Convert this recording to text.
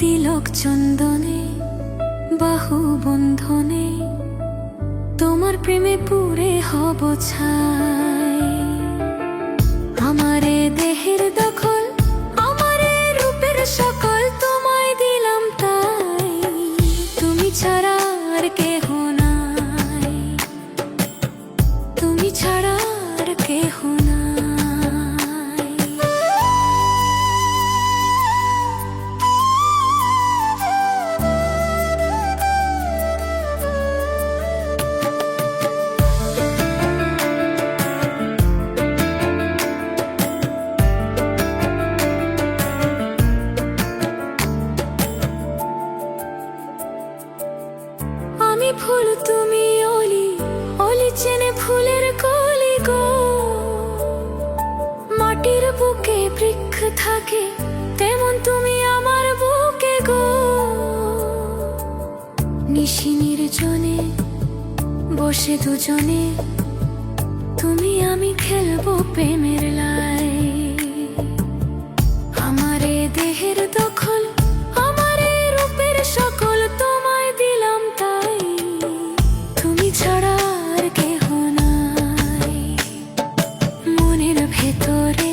তিলক চন্দনে বাহু বন্ধনে তোমার প্রেমে পুরে হব ছাই। আমারে দেহের দখল, আমারে রূপের সকল তোমায় দিলাম তাই। তুমি ছাড়া আর কেহ নাই, তুমি ছাড়া আর কেহ নাই। আমি ফুল তুমি অলি, অলি চেনে ফুলের কলি গো। মাটির বুকে বৃক্ষ থাকে তেমন তুমি আমার বুকে গো। নিশি নির্জনে বসে দুজনে তুমি আমি খেলবো প্রেমের লাই। আমারে দেহের দখল, আমারে রূপের সকল তোমায় দিলাম তাই। তুমি ছাড়া আর কেহ নাই, মনের ভেতরে